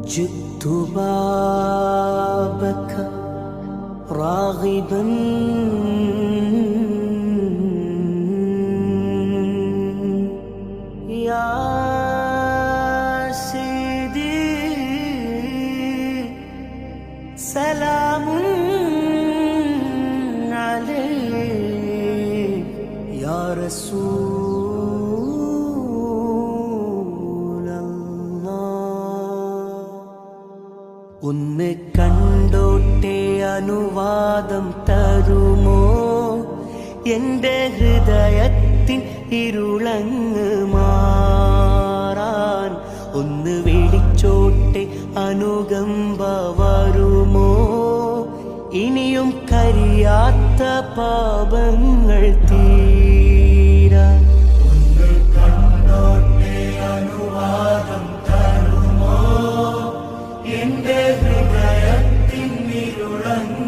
جئت بابك راغبا يا سيدي سلام عليك يا رسول الله ഒന്ന് കണ്ടോട്ടെ അനുവാദം തരുമോ എൻ്റെ ഹൃദയത്തിൻ ഇരുളങ്ങ് മാറാൻ ഒന്ന് വിളിച്ചോട്ടെ അനുകമ്പ വരുമോ ഇനിയും കരിയാത്ത പാപങ്ങൾ തീരാൻ ഒന്ന് കണ്ടോട്ടെ അനുവാദം തരുമോ എൻ്റെ ഹൃദയത്തിൻ ഇരുളങ്ങ്